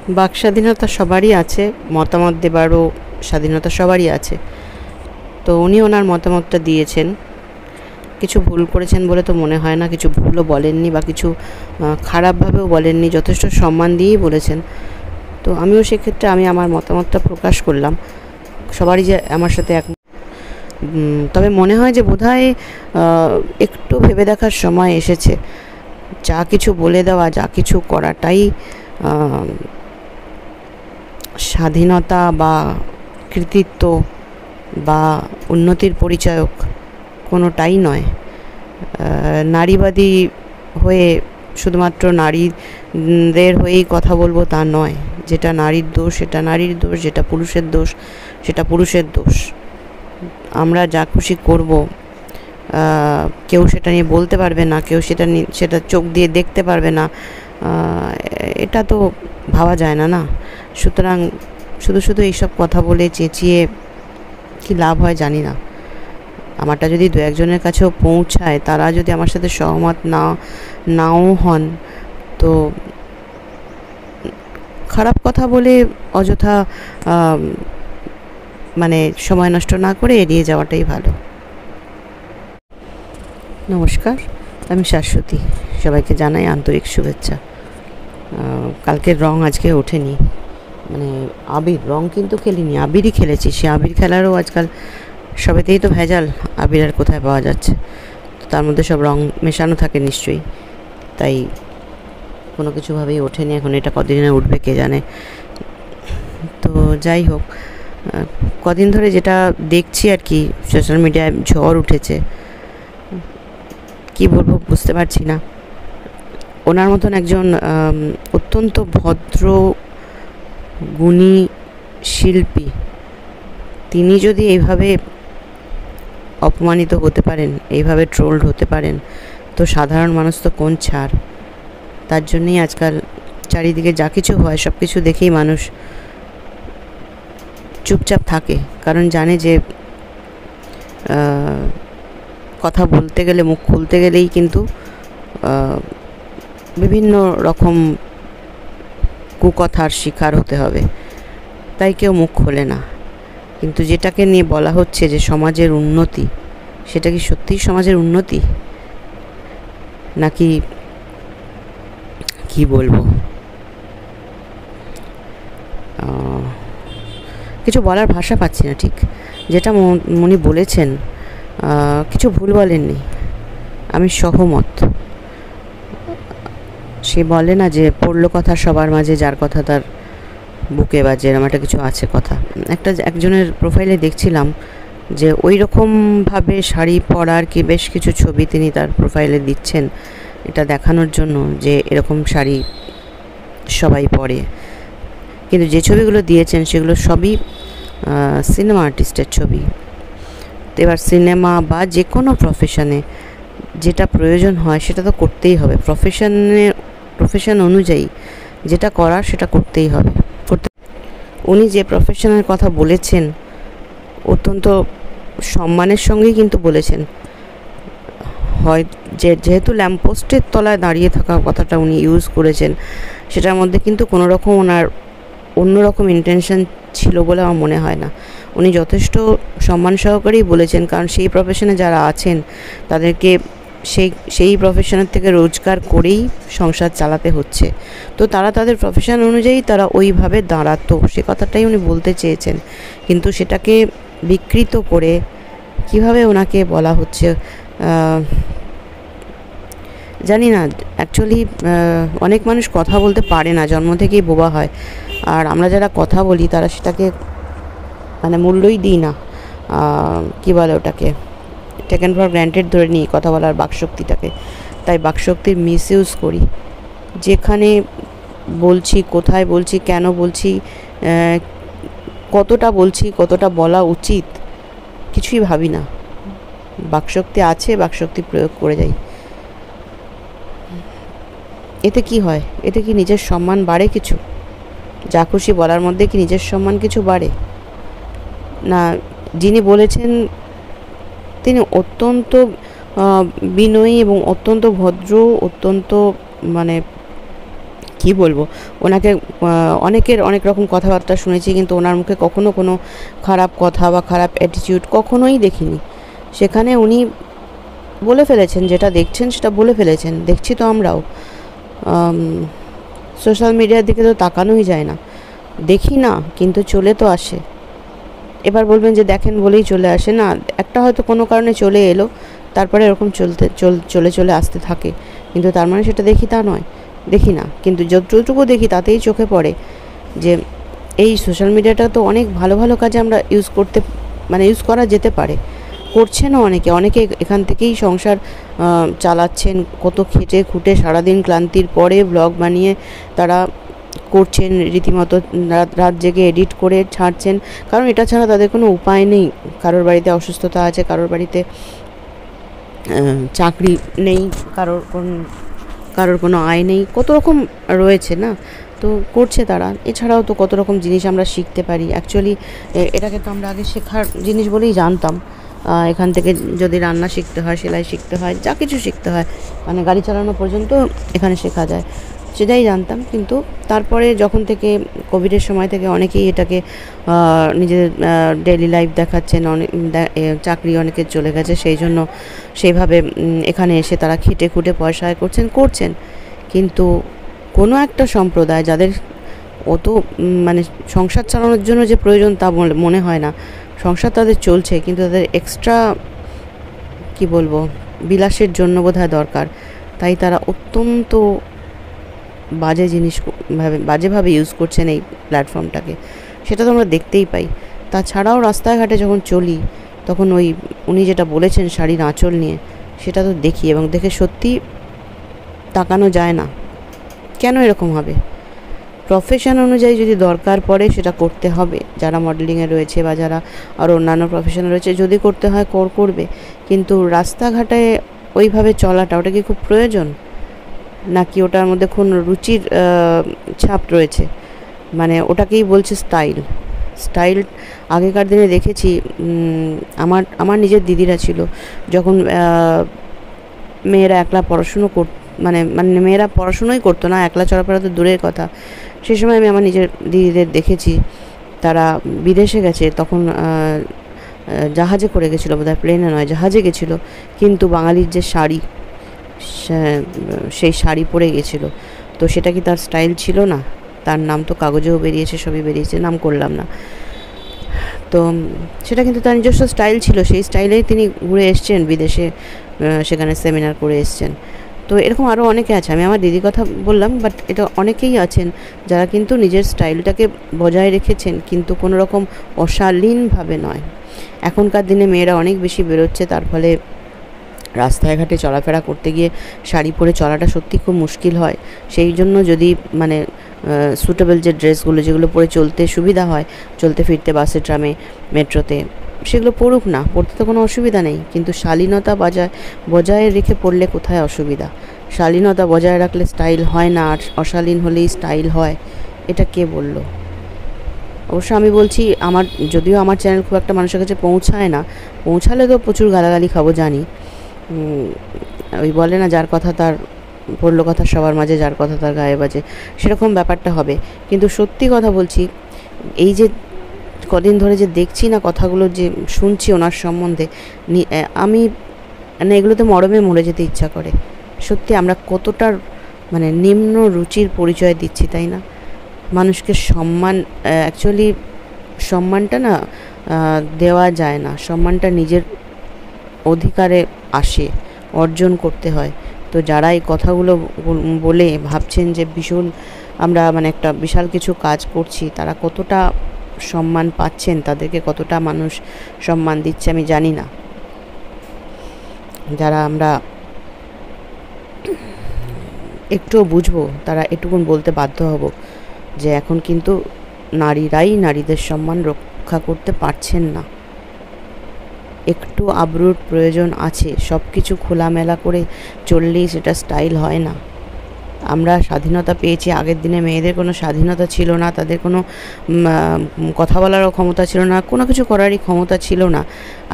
বাক স্বাধীনতা সবারই আছে, মতামত দেবারও স্বাধীনতা সবারই আছে। তো উনি ওনার মতামতটা দিয়েছেন। কিছু ভুল করেছেন বলে তো মনে হয় না, কিছু ভুলও বলেননি বা কিছু খারাপভাবেও বলেননি, যথেষ্ট সম্মান দিয়েই বলেছেন। তো আমিও সেক্ষেত্রে আমি আমার মতামতটা প্রকাশ করলাম। সবারই যে আমার সাথে এক, তবে মনে হয় যে বোধহয় একটু ভেবে দেখার সময় এসেছে। যা কিছু বলে দেওয়া, যা কিছু করাটাই স্বাধীনতা বা কৃতিত্ব বা উন্নতির পরিচায়ক কোনোটাই নয়। নারীবাদী হয়ে শুধুমাত্র নারীদের হয়েই কথা বলবো তা নয়। যেটা নারীর দোষ সেটা নারীর দোষ, যেটা পুরুষের দোষ সেটা পুরুষের দোষ। আমরা যা খুশি করব, কেউ সেটা নিয়ে বলতে পারবে না, কেউ সেটা চোখ দিয়ে দেখতে পারবে না, এটা তো ভাবা যায় না। সুতরাং শুধু শুধু এইসব কথা বলে চেঁচিয়ে কি লাভ হয় জানি না। আমারটা যদি দু একজনের কাছেও পৌঁছায়, তারা যদি আমার সাথে সহমত নাও হন, তো খারাপ কথা বলে অযথা মানে সময় নষ্ট না করে এড়িয়ে যাওয়াটাই ভালো। নমস্কার, আমি শাশ্বতী। সবাইকে জানাই আন্তরিক শুভেচ্ছা। কালকের রং আজকে ওঠেনি, মানে আবির রং কিন্তু খেলিনি, আবিরই খেলেছি। সে আবির খেলারও আজকাল সবেতেই তো ভেজাল, আবির আর কোথায় পাওয়া যাচ্ছে। তো তার মধ্যে সব রং মেশানো থাকে নিশ্চয়ই, তাই কোনো কিছুভাবেই ওঠেনি। এখন এটা কদিনে উঠবে কে জানে। তো যাই হোক, কদিন ধরে যেটা দেখছি আর কি, সোশ্যাল মিডিয়ায় ঝড় উঠেছে, কি বলবো বুঝতে পারছি না। ওনার মতন একজন অত্যন্ত ভদ্র গুণী শিল্পী, তিনি যদি এইভাবে অপমানিত হতে পারেন, এইভাবে ট্রোলড হতে পারেন, তো সাধারণ মানুষ তো কোন ছাড়। তার জন্যই আজকাল চারিদিকে যা কিছু হয় সব কিছু দেখেই মানুষ চুপচাপ থাকে, কারণ জানে যে কথা বলতে গেলে, মুখ খুলতে গেলেই কিন্তু বিভিন্ন রকম কুকথার শিকার হতে হবে, তাই কেউ মুখ খোলে না। কিন্তু যেটাকে নিয়ে বলা হচ্ছে যে সমাজের উন্নতি, সেটা কি সত্যিই সমাজের উন্নতি, নাকি কি বলবো, কিছু বলার ভাষা পাচ্ছি না ঠিক। যেটা উনি বলেছেন, কিছু ভুল বলেননি, আমি সহমত। সে বলে না যে পড়লো কথা সবার মাঝে, যার কথা তার বুকে বাজে, এরকম একটা কিছু আছে কথা। একজনের প্রোফাইলে দেখছিলাম যে ওই রকমভাবে শাড়ি পরার কি বেশ কিছু ছবি তিনি তার প্রোফাইলে দিচ্ছেন, এটা দেখানোর জন্য যে এরকম শাড়ি সবাই পরে। কিন্তু যে ছবিগুলো দিয়েছেন সেগুলো সবই সিনেমা আর্টিস্টের ছবি। তো এবার সিনেমা বা যে কোনো প্রফেশনে যেটা প্রয়োজন হয় সেটা তো করতেই হবে। প্রফেশন অনুযায়ী যেটা করার সেটা করতেই হবে। উনি যে প্রফেশনের কথা বলেছেন অত্যন্ত সম্মানের সঙ্গেই কিন্তু বলেছেন। হয় যেহেতু ল্যাম্পপোস্টের তলায় দাঁড়িয়ে থাকা কথাটা উনি ইউজ করেছেন, সেটার মধ্যে কিন্তু কোনো রকম ওনার অন্যরকম ইন্টেনশন ছিল বলে আমার মনে হয় না। উনি যথেষ্ট সম্মান সহকারেই বলেছেন, কারণ সেই প্রফেশনে যারা আছেন তাদেরকে সেই প্রফেশনের থেকে রোজগার করেই সংসার চালাতে হচ্ছে। তো তারা তাদের প্রফেশন অনুযায়ী তারা ওইভাবে দাঁড়াতো, সে কথাটাই উনি বলতে চেয়েছেন। কিন্তু সেটাকে বিকৃত করে কিভাবে ওনাকে বলা হচ্ছে জানি না। অ্যাকচুয়ালি অনেক মানুষ কথা বলতে পারে না, জন্ম থেকেই বোবা হয়। আর আমরা যারা কথা বলি তারা সেটাকে মানে মূল্যই দিই না, কি বলে ওটাকে, টেকেন ফর গ্র্যান্টেড ধরে নিই কথা বলার বাকশক্তিটাকে। তাই বাকশক্তির মিসইউজ করি। যেখানে বলছি, কোথায় বলছি, কেন বলছি, কতটা বলা উচিত, কিছুই ভাবি না। বাকশক্তি আছে, বাকশক্তি প্রয়োগ করে যাই। এতে কি হয়? এতে কি নিজের সম্মান বাড়ে কিছু? যা খুশি বলার মধ্যে কি নিজের সম্মান কিছু বাড়ে না? যিনি বলেছেন তিনি অত্যন্ত বিনয়ী এবং অত্যন্ত ভদ্র, অত্যন্ত মানে কি বলবো, ওনাকে অনেকের অনেক রকম কথাবার্তা শুনেছি, কিন্তু ওনার মুখে কখনো কোনো খারাপ কথা বা খারাপ অ্যাটিটিউড কখনোই দেখিনি। সেখানে উনি বলে ফেলেছেন, যেটা দেখছেন সেটা বলে ফেলেছেন, দেখছি তো আমরাও। সোশ্যাল মিডিয়ার দিকে তো তাকানোই যায় না, দেখি না কিন্তু চলে তো আসে। এবার বলবেন যে দেখেন বলেই চলে আসে, না, একটা হয়তো কোনো কারণে চলে এলো, তারপরে এরকম চলে চলে আসতে থাকে, কিন্তু তার মানে সেটা দেখি তা নয়, দেখি না। কিন্তু যতটুকু দেখি তাতেই চোখে পড়ে যে এই সোশ্যাল মিডিয়াটা তো অনেক ভালো ভালো কাজে আমরা ইউজ করা যেতে পারে, করছেনও অনেকে। অনেকে এখান থেকেই সংসার চালাচ্ছেন, কত খেটে খুঁটে সারাদিন ক্লান্তির পরে ব্লগ বানিয়ে তারা করছেন, রীতিমতো রাত জেগে এডিট করে ছাড়ছেন, কারণ এটা ছাড়া তাদের কোনো উপায় নেই। কারোর বাড়িতে অসুস্থতা আছে, কারোর বাড়িতে চাকরি নেই, কারোর কোনো আয় নেই, কত রকম রয়েছে না, তো করছে তারা। এছাড়াও তো কত রকম জিনিস আমরা শিখতে পারি। অ্যাকচুয়ালি এটাকে তো আমরা আগে শেখার জিনিস বলেই জানতাম। এখান থেকে যদি রান্না শিখতে হয়, সেলাই শিখতে হয়, যা কিছু শিখতে হয়, মানে গাড়ি চালানো পর্যন্ত এখানে শেখা যায়, সেটাই জানতাম। কিন্তু তারপরে যখন থেকে কোভিডের সময় থেকে অনেকেই এটাকে নিজেদের ডেইলি লাইফ দেখাচ্ছেন, চাকরি অনেকের চলে গেছে, সেই জন্য সেইভাবে এখানে এসে তারা খেটে খুঁটে পয়সা আয় করছেন। কিন্তু কোনো একটা সম্প্রদায় যাদের অত মানে সংসার চালানোর জন্য যে প্রয়োজন তা মনে হয় না, সংসার তাদের চলছে, কিন্তু তাদের এক্সট্রা কি বলবো বিলাসের জন্য বোধহয় দরকার, তাই তারা অত্যন্ত বাজেভাবে ইউজ করছেন এই প্ল্যাটফর্মটাকে, সেটা তো আমরা দেখতেই পাই। তাছাড়াও রাস্তাঘাটে যখন চলি তখন উনি যেটা বলেছেন শাড়ির আঁচল নিয়ে, সেটা তো দেখি, এবং দেখে সত্যি তাকানো যায় না। কেন এরকম হবে? প্রফেশন অনুযায়ী যদি দরকার পড়ে সেটা করতে হবে, যারা মডেলিংয়ে রয়েছে বা যারা আর অন্যান্য প্রফেশনে রয়েছে, যদি করতে হয় করবে, কিন্তু রাস্তাঘাটে ওইভাবে চলাটা, ওটা কি খুব প্রয়োজন? নাকি ওটার মধ্যে কোন রুচির ছাপ রয়েছে? মানে ওটাকেই বলছে স্টাইল। আগেকার দিনে দেখেছি, আমার নিজের দিদিরা ছিল, যখন মেয়েরা একলা পড়াশুনো মানে মেয়েরা পড়াশুনোই করতো না, একলা চলাফেরা তো দূরের কথা। সেই সময় আমি আমার নিজের দিদিদের দেখেছি, তারা বিদেশে গেছে, তখন জাহাজে করে গেছিলো, বোধহয় প্লেনে নয়, জাহাজে গেছিলো, কিন্তু বাঙালির যে শাড়ি, সেই শাড়ি পরে গেছিলো। তো সেটা কি তার স্টাইল ছিল না? তার নাম তো কাগজেও বেরিয়েছে, সবই বেরিয়েছে, নাম করলাম না। তো সেটা কিন্তু তার নিজস্ব স্টাইল ছিল, সেই স্টাইলেই তিনি ঘুরে এসছেন বিদেশে, সেখানে সেমিনার করে এসছেন। তো এরকম আরও অনেকে আছে, আমি আমার দিদির কথা বললাম, বাট এটা অনেকেই আছেন যারা কিন্তু নিজের স্টাইলটাকে বজায় রেখেছেন, কিন্তু কোনো রকম অশালীনভাবে নয়। এখনকার দিনে মেয়েরা অনেক বেশি বেরোচ্ছে, তার ফলে রাস্তায় ঘাটে চলাফেরা করতে গিয়ে শাড়ি পরে চলাটা সত্যি খুব মুশকিল হয়। সেই জন্য যদি মানে সুটেবল যে ড্রেসগুলো, যেগুলো পরে চলতে সুবিধা হয়, চলতে ফিরতে বাসে, ট্রামে, মেট্রোতে, সেগুলো পরুক না, পরতে তো কোনো অসুবিধা নেই, কিন্তু শালীনতা বজায় রেখে পরলে কোথায় অসুবিধা? শালীনতা বজায় রাখলে স্টাইল হয় না, আর অশালীন হলেই স্টাইল হয়, এটা কে বলল? অবশ্য আমি বলছি, যদিও আমার চ্যানেল খুব একটা মানুষের কাছে পৌঁছালে তো প্রচুর গালাগালি খাবো, জানি। ওই বলে না, যার কথা তার পড়লো কথা সবার মাঝে, যার কথা তার গায়ে বাজে, সেরকম ব্যাপারটা হবে। কিন্তু সত্যি কথা বলছি, এই যে কদিন ধরে যে দেখছি না কথাগুলো, যে শুনছি ওনার সম্বন্ধে, আমি মানে এগুলোতে মরমে মরে যেতে ইচ্ছা করে। সত্যি আমরা কতটা মানে নিম্ন রুচির পরিচয় দিচ্ছি, তাই না? মানুষকে অ্যাকচুয়ালি সম্মানটা না দেওয়া যায় না, সম্মানটা নিজের অধিকারে আসে, অর্জন করতে হয়। তো যারা এই কথাগুলো বলে ভাবছেন যে ভীষণ আমরা মানে একটা বিশাল কিছু কাজ করছি, তারা কতটা সম্মান পাচ্ছেন, তাদেরকে কতটা মানুষ সম্মান দিচ্ছে আমি জানি না। যারা আমরা একটুও বুঝবো, তারা এটুকুন বলতে বাধ্য হব যে এখন কিন্তু নারীরাই নারীদের সম্মান রক্ষা করতে পারছেন না। একটু আবরুর প্রয়োজন আছে, সব কিছু খোলামেলা করে চললেই সেটা স্টাইল হয় না। আমরা স্বাধীনতা পেয়েছি, আগের দিনে মেয়েদের কোনো স্বাধীনতা ছিল না, তাদের কোনো কথা বলারও ক্ষমতা ছিল না, কোনো কিছু করারই ক্ষমতা ছিল না।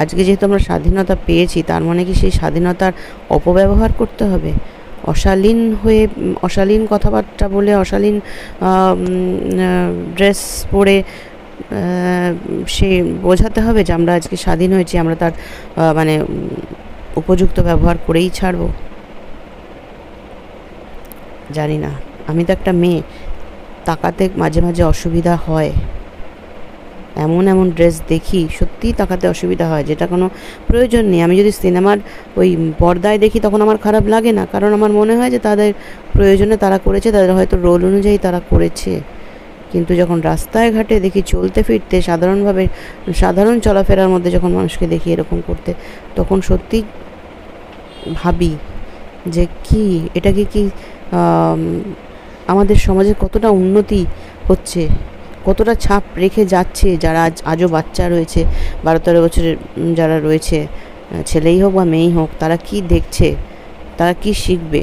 আজকে যেহেতু আমরা স্বাধীনতা পেয়েছি, তার মানে কি সেই স্বাধীনতার অপব্যবহার করতে হবে? অশালীন হয়ে অশালীন কথাবার্তা বলে, অশালীন ড্রেস পরে সে বোঝাতে হবে যে আমরা আজকে স্বাধীন হয়েছি, আমরা তার মানে উপযুক্ত ব্যবহার করেই ছাড়ব? জানি না, আমি তো একটা মেয়ে, তাকাতে মাঝে মাঝে অসুবিধা হয়। এমন এমন ড্রেস দেখি, সত্যিই তাকাতে অসুবিধা হয়, যেটা কোনো প্রয়োজন নেই। আমি যদি সিনেমার ওই পর্দায় দেখি তখন আমার খারাপ লাগে না, কারণ আমার মনে হয় যে তাদের প্রয়োজনে তারা করেছে, তাদের হয়তো রোল অনুযায়ী তারা করেছে। কিন্তু যখন রাস্তায় ঘাটে দেখি চলতে ফিরতে, সাধারণভাবে সাধারণ চলাফেরার মধ্যে যখন মানুষকে দেখি এরকম করতে, তখন সত্যি ভাবি যে কি এটা কি আমাদের সমাজে কতটা উন্নতি হচ্ছে, কতটা ছাপ রেখে যাচ্ছে যারা আজও বাচ্চা রয়েছে, 12-13 বছরের যারা রয়েছে, ছেলেই হোক বা মেয়েই হোক, তারা কি দেখছে, তারা কি শিখবে?